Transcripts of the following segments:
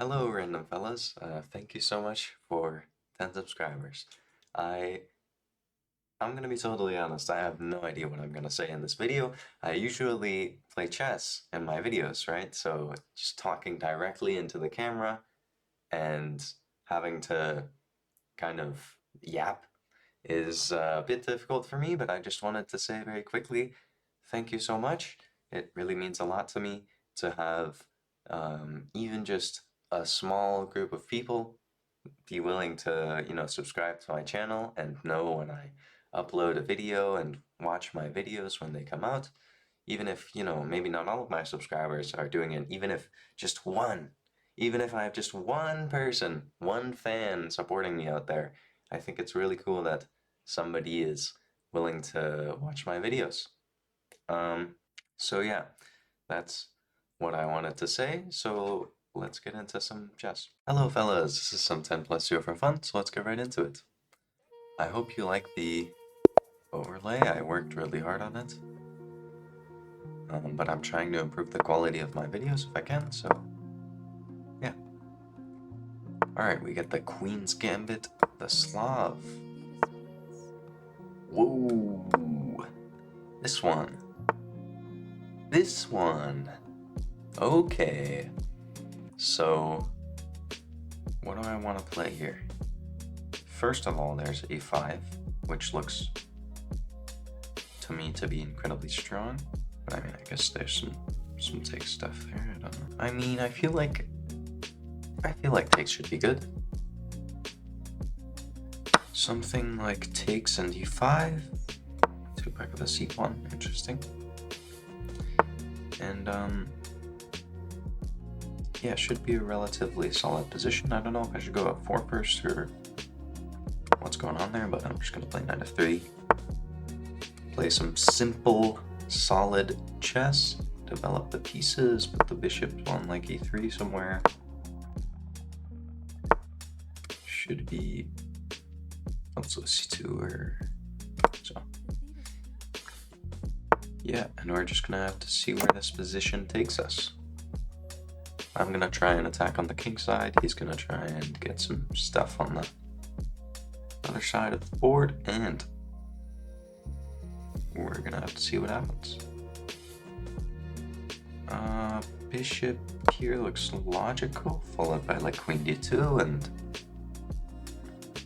Hello, random fellas. Thank you so much for 10 subscribers. I I'm gonna be totally honest. I have no idea what I'm gonna say in this video. I usually play chess in my videos, right? So just talking directly into the camera and having to kind of yap is a bit difficult for me, but I just wanted to say very quickly, thank you so much. It really means a lot to me to have even just a small group of people be willing to, subscribe to my channel and know when I upload a video and watch my videos when they come out. Even if, maybe not all of my subscribers are doing it, even if I have just one person, one fan supporting me out there, I think it's really cool that somebody is willing to watch my videos. Um, so yeah, that's what I wanted to say. So let's get into some chess. Hello fellas, this is some 10 plus 0 for fun, so let's get right into it. I hope you like the overlay. I worked really hard on it. But I'm trying to improve the quality of my videos if I can, so yeah. Alright, we get the Queen's Gambit, the Slav. Whoa! This one. This one! Okay. So, what do I want to play here? First of all, there's a5, which looks to me to be incredibly strong. But I mean, I guess there's some take stuff there. I don't know. I mean, I feel like takes should be good. Something like takes and d5. Let's go back with a c1. Interesting. And yeah, should be a relatively solid position. I don't know if I should go f4 first or what's going on there, but I'm just gonna play knight f3. Play some simple, solid chess. Develop the pieces, put the bishop on like e3 somewhere. Should be also c2 or so. Yeah, and we're just gonna have to see where this position takes us. I'm gonna try and attack on the king side. He's gonna try and get some stuff on the other side of the board, and we're gonna have to see what happens. Bishop here looks logical, followed by like queen d2 and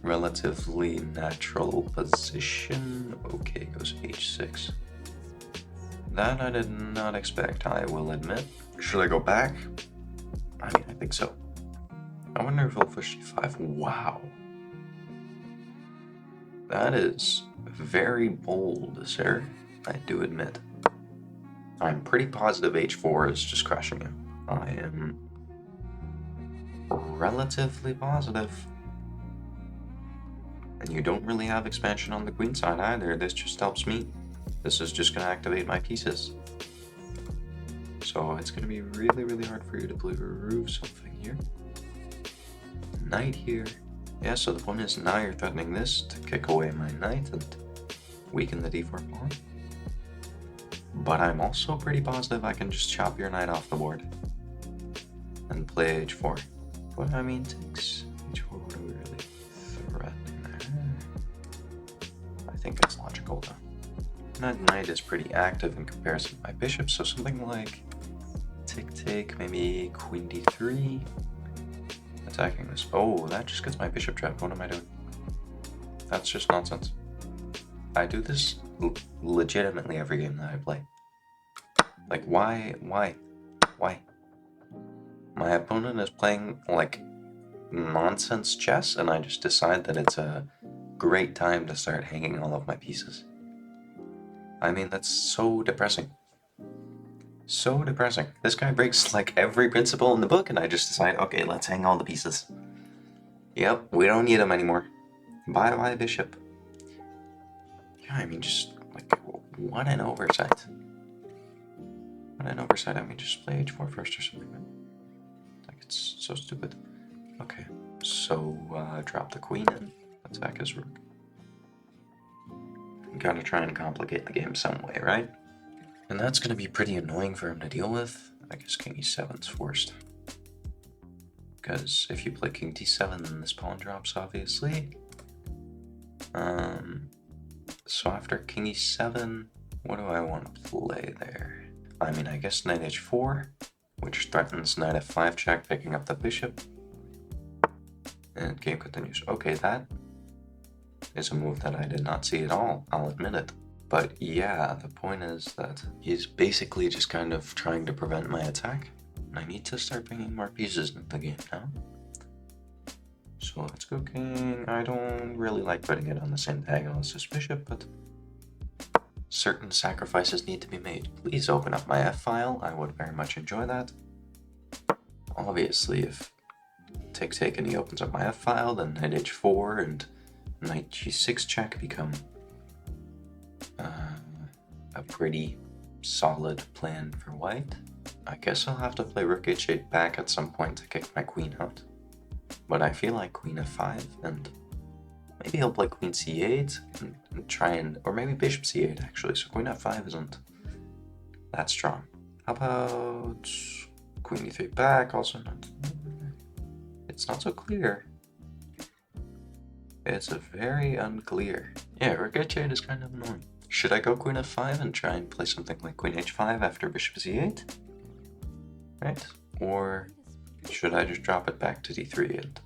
relatively natural position. Okay, goes h6. That I did not expect, I will admit. Should I go back? I mean, I think so. I wonder if he'll push d5. Wow. That is very bold, sir. I do admit. I'm pretty positive h4 is just crushing him. I am relatively positive. And you don't really have expansion on the queen side either. This just helps me. This is just gonna activate my pieces. So it's gonna be really, really hard for you to prove something here. Knight here. Yeah, so the point is now you're threatening this to kick away my knight and weaken the d4 pawn. But I'm also pretty positive I can just chop your knight off the board and play h4. But I mean, takes h4, what are we really threatening there? I think it's logical though. That knight is pretty active in comparison to my bishop, so something like take, maybe queen d3. Attacking this. Oh, that just gets my bishop trapped. What am I doing? That's just nonsense. I do this legitimately every game that I play. Like, why? My opponent is playing, like, nonsense chess, and I just decide that it's a great time to start hanging all of my pieces. I mean, that's so depressing. So depressing. This guy breaks, like, every principle in the book, and I just decide, okay, let's hang all the pieces. Yep, we don't need them anymore. Bye-bye, bishop. Yeah, I mean, just, like, what an oversight. What an oversight. I mean, just play h4 first or something. Like, it's so stupid. Okay, so, drop the queen and attack his rook. Gotta try and complicate the game some way, right? And that's gonna be pretty annoying for him to deal with. I guess king e7's forced. because if you play king d7, then this pawn drops, obviously. So after king e7, what do I want to play there? I mean, I guess knight h4, which threatens knight f5 check, picking up the bishop. And game continues. Okay, that is a move that I did not see at all, I'll admit it. But yeah, the point is that he's basically just kind of trying to prevent my attack. And I need to start bringing more pieces into the game now. So let's go king. I don't really like putting it on the same diagonal as this bishop, but certain sacrifices need to be made. Please open up my F file. I would very much enjoy that. Obviously, if take and he opens up my F file, then knight h4 and knight g6 check become a pretty solid plan for white. I guess I'll have to play rook h8 back at some point to kick my queen out. But I feel like queen f5, and maybe he'll play queen c8 and try and, or maybe bishop c8 actually, so queen f5 isn't that strong. How about queen e3 back, also not, it's not so clear. It's very unclear. Yeah, rook h8 is kind of annoying. Should I go queen f5 and try and play something like queen h5 after bishop c8? Right? Or should I just drop it back to d3 and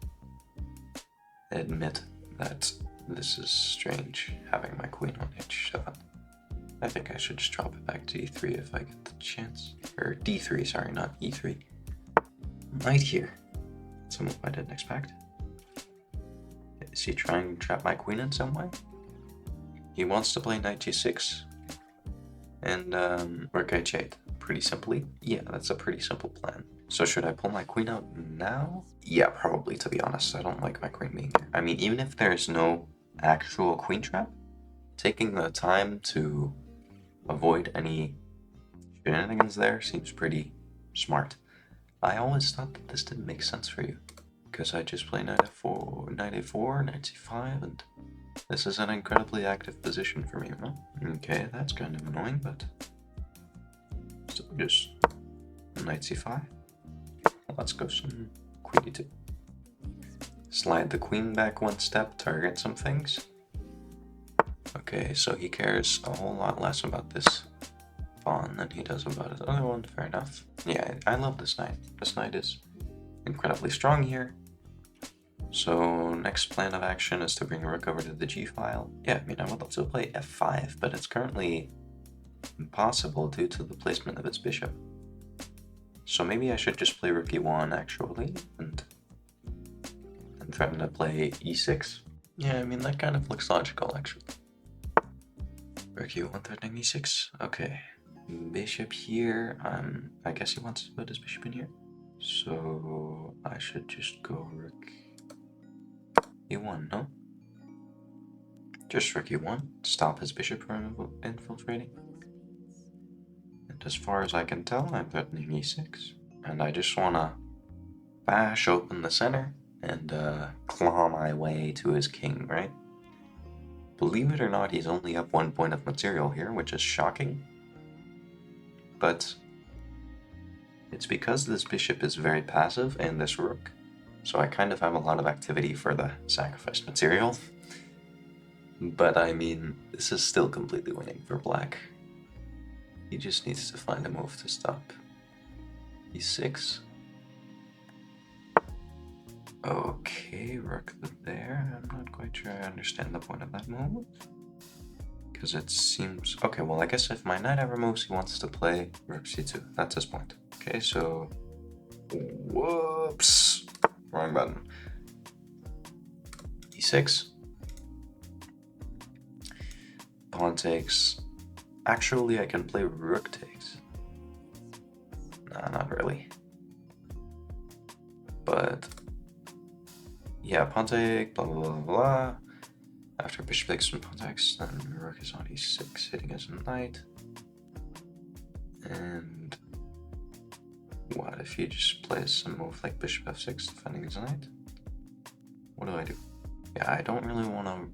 admit that this is strange, having my queen on h7? I think I should just drop it back to e3 if I get the chance. Or d3, sorry, not e3. Right here. That's a move I didn't expect. Is he trying to trap my queen in some way? He wants to play knight g6 and rook h8. Pretty simply. Yeah, that's a pretty simple plan. So should I pull my queen out now? Yeah, probably, to be honest. I don't like my queen being here. I mean, even if there's no actual queen trap, taking the time to avoid any shenanigans there seems pretty smart. I always thought that this didn't make sense for you, because I just play knight f4, knight a4, knight c5, and this is an incredibly active position for me, huh? Okay, that's kind of annoying, but so just knight c5. Let's go some queen e2. Slide the queen back one step, target some things. Okay, so he cares a whole lot less about this pawn than he does about his other one. Fair enough. Yeah, I love this knight. This knight is incredibly strong here. So next plan of action is to bring a rook over to the g file. Yeah, I mean, I would love to play f5, but it's currently impossible due to the placement of its bishop. So maybe I should just play rook e1 actually, and threaten to play e6. Yeah, I mean, that kind of looks logical actually. Rook e1 threatening e6. Okay, bishop here. I guess he wants to put his bishop in here. So I should just go rook e1, no? Just rook e1, stop his bishop from infiltrating. And as far as I can tell, I'm threatening e6. And I just want to bash open the center and claw my way to his king, right? Believe it or not, he's only up 1 point of material here, which is shocking. But it's because this bishop is very passive and this rook. So I kind of have a lot of activity for the sacrificed material. But I mean, this is still completely winning for black. He just needs to find a move to stop. e6. Okay, rook there. I'm not quite sure I understand the point of that move. Because it seems... Okay, well, I guess if my knight ever moves, he wants to play rook c2. That's his point. Okay, so... Whoops! Wrong button. e6. Pawn takes. Actually, I can play rook takes. Nah, not really. But... yeah, pawn take, blah, blah, blah, blah. After bishop takes and pawn takes, then rook is on e6, hitting his knight. And... what if he just plays a move like bishop f6, defending his knight? What do I do? Yeah, I don't really want to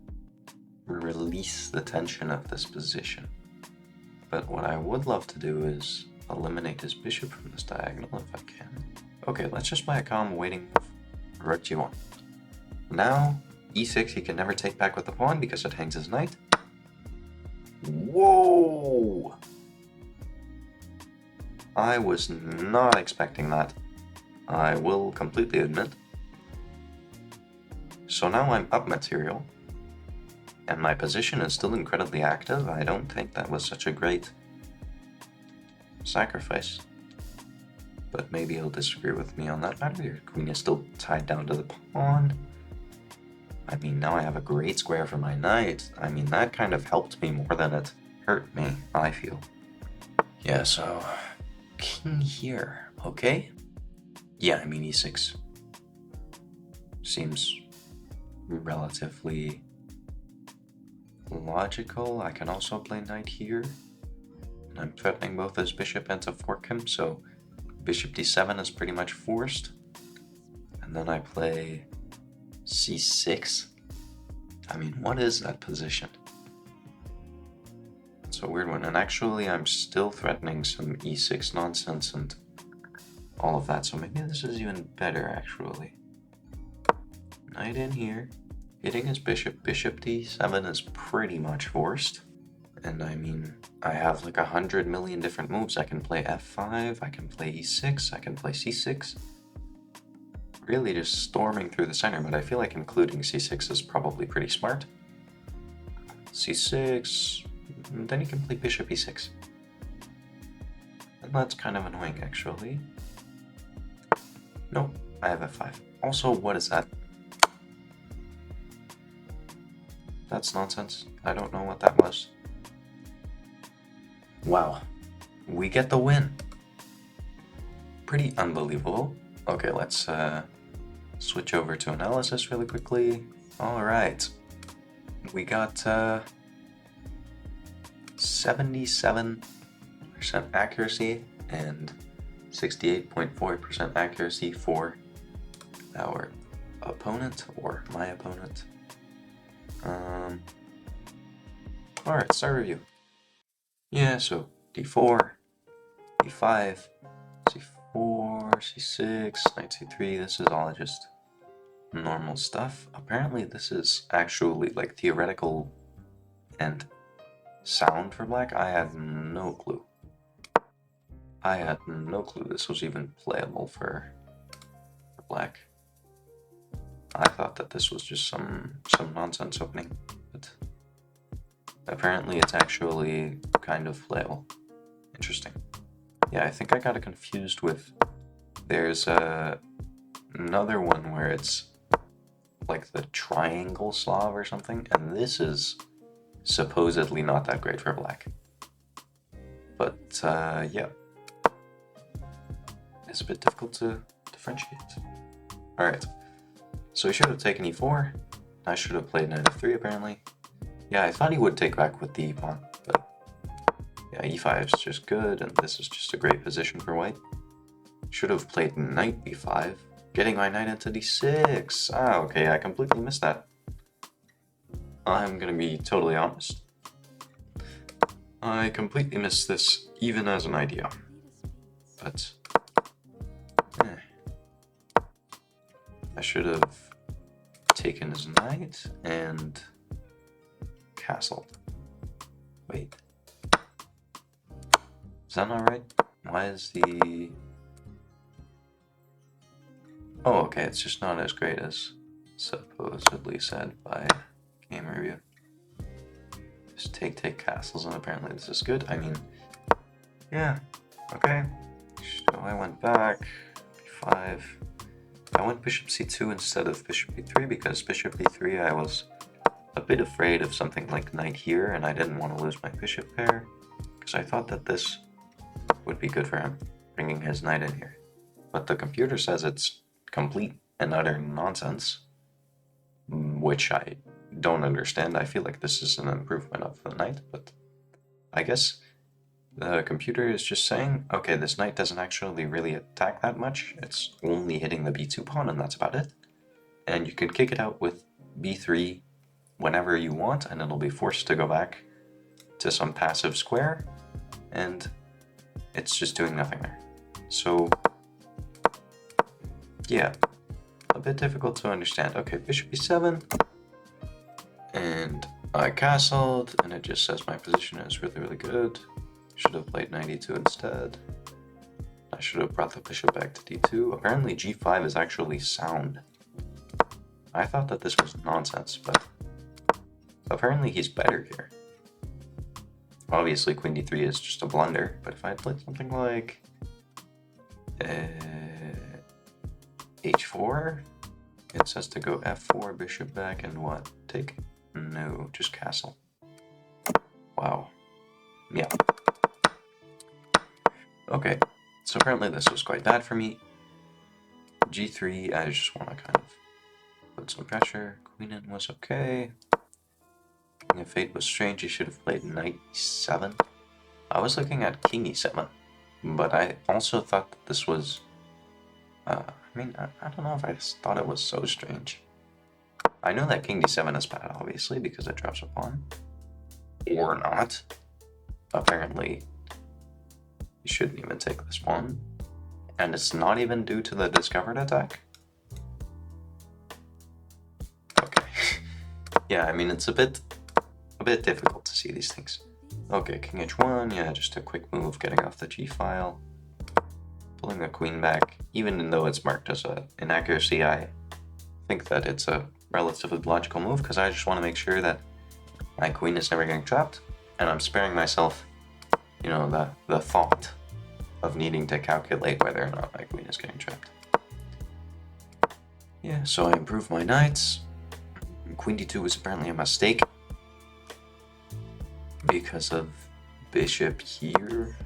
release the tension of this position. But what I would love to do is eliminate his bishop from this diagonal if I can. Okay, let's just play a calm waiting move. rook g1. Now, e6 he can never take back with the pawn because it hangs his knight. Whoa! I was not expecting that. I will completely admit. So now I'm up material, and my position is still incredibly active. I don't think that was such a great sacrifice. But maybe he'll disagree with me on that matter. Your queen is still tied down to the pawn. I mean, now I have a great square for my knight. I mean, that kind of helped me more than it hurt me, I feel. Yeah, so king here, okay? Yeah, I mean, e6 seems relatively logical. I can also play knight here. I'm threatening both his bishop and to fork him, so bishop d7 is pretty much forced. And then I play c6. I mean, what is that position? It's a weird one. And actually, I'm still threatening some e6 nonsense and all of that, so maybe this is even better, actually. Knight in here, hitting his bishop. Bishop d7 is pretty much forced. And I mean, I have like 100 million different moves. I can play f5, I can play e6, I can play c6. Really just storming through the center, but I feel like including c6 is probably pretty smart. c6, then you can play bishop e6. And that's kind of annoying, actually. Nope, I have f5. Also, what is that? That's nonsense. I don't know what that was. Wow, we get the win. Pretty unbelievable. Okay, let's switch over to analysis really quickly. All right, we got 77% accuracy and 68.4% accuracy for our opponent, or my opponent. Alright, start review. Yeah, so d4, d5, c4, c6, knight c3, this is all just normal stuff. Apparently this is actually like theoretical and sound for black. I had no clue. I had no clue this was even playable for black. I thought that this was just some nonsense opening, but apparently it's actually kind of playable. Interesting. Yeah, I think I got it confused with, there's another one where it's like the triangle Slav or something, and this is supposedly not that great for black. But yeah, it's a bit difficult to differentiate. Alright, so he should have taken e4. I should have played knight f3 apparently. Yeah, I thought he would take back with the pawn, but yeah, e5 is just good, and this is just a great position for white. Should have played knight b5, getting my knight into d6. Ah, okay, I completely missed that. I'm gonna be totally honest. I completely missed this, even as an idea. But I should have taken his knight and castled. Wait. Is that not right? Why is the... Oh, okay, it's just not as great as supposedly said by Game Review. Just take castles, and apparently this is good. I mean, yeah, okay. So I went back, b5. I went bishop c2 instead of bishop b3 because bishop b3 I was a bit afraid of something like knight here, and I didn't want to lose my bishop pair because I thought that this would be good for him, bringing his knight in here. But the computer says it's complete and utter nonsense, which I don't understand. I feel like this is an improvement of the knight, but I guess the computer is just saying, okay, this knight doesn't actually really attack that much. It's only hitting the b2 pawn, and that's about it. And you can kick it out with b3 whenever you want, and it'll be forced to go back to some passive square, and it's just doing nothing there. So, yeah, a bit difficult to understand. Okay, bishop e7, and I castled, and it just says my position is really, really good. Should have played knight e2 instead. I should have brought the bishop back to d2. Apparently g5 is actually sound. I thought that this was nonsense, but apparently he's better here. Obviously queen d3 is just a blunder, but if I had played something like h4, it says to go f4, bishop back, and what? Take? No, just castle. Wow. Yeah. Okay, so apparently this was quite bad for me. g3, I just want to kind of put some pressure. Queen in was okay. King of fate was strange. He should have played knight e7. I was looking at king e7, but I also thought that this was... I don't know if I thought it was so strange. I know that king d7 is bad, obviously, because it drops a pawn. Or not. Apparently, you shouldn't even take this pawn. And it's not even due to the discovered attack. Okay. Yeah, I mean, it's a bit difficult to see these things. Okay, king h1, yeah, just a quick move, getting off the g-file. Pulling the queen back, even though it's marked as an inaccuracy, I think that it's a relatively logical move, because I just want to make sure that my queen is never getting trapped, and I'm sparing myself, you know, the thought of needing to calculate whether or not my queen is getting trapped. Yeah, so I improved my knights. Queen d2 was apparently a mistake because of bishop here.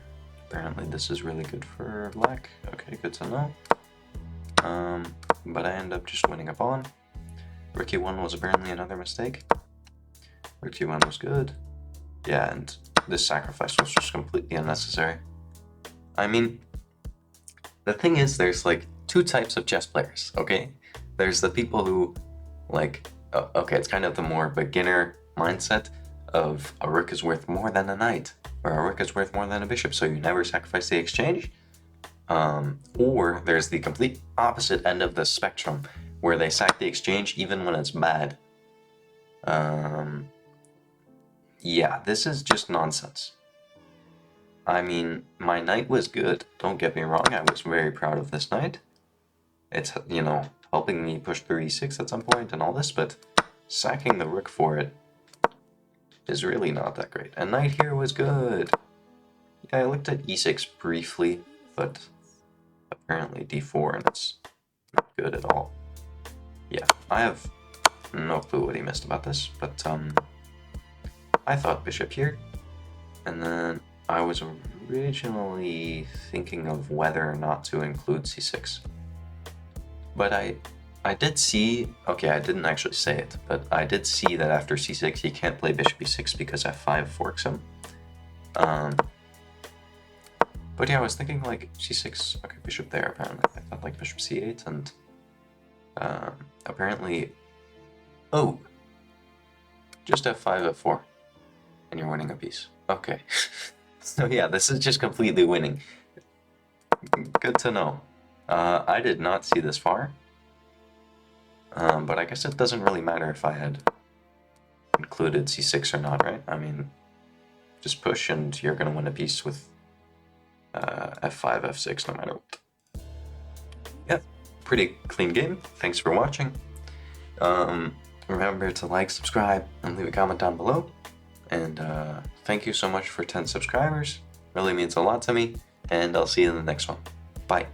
Apparently this is really good for black. Okay, good to know. But I end up just winning a pawn. Rook e1 was apparently another mistake. Rook e1 was good. Yeah, and this sacrifice was just completely unnecessary. I mean, the thing is, there's like two types of chess players, okay? There's the people who, like, okay, it's kind of the more beginner mindset of a rook is worth more than a knight, or a rook is worth more than a bishop, so you never sacrifice the exchange. Or there's the complete opposite end of the spectrum, where they sack the exchange even when it's bad. Yeah, this is just nonsense. I mean, my knight was good, don't get me wrong, I was very proud of this knight. It's, you know, helping me push through e6 at some point and all this, but sacking the rook for it is really not that great. And knight here was good. Yeah, I looked at e6 briefly, but apparently d4, and it's not good at all. Yeah, I have no clue what he missed about this, but I thought bishop here, and then I was originally thinking of whether or not to include c6. But I did see, okay, I didn't actually say it, but I did see that after c6 he can't play bishop e6 because f5 forks him. But yeah, I was thinking like c6, okay, bishop there apparently. I thought like bishop c8, and apparently, oh, just f5, f4, and you're winning a piece. Okay. So yeah, this is just completely winning. Good to know. I did not see this far. But I guess it doesn't really matter if I had included c6 or not, right? I mean, just push and you're going to win a piece with f5, f6, no matter what. Yeah, pretty clean game. Thanks for watching. Remember to like, subscribe, and leave a comment down below. And thank you so much for 10 subscribers. Really means a lot to me. And I'll see you in the next one. Bye.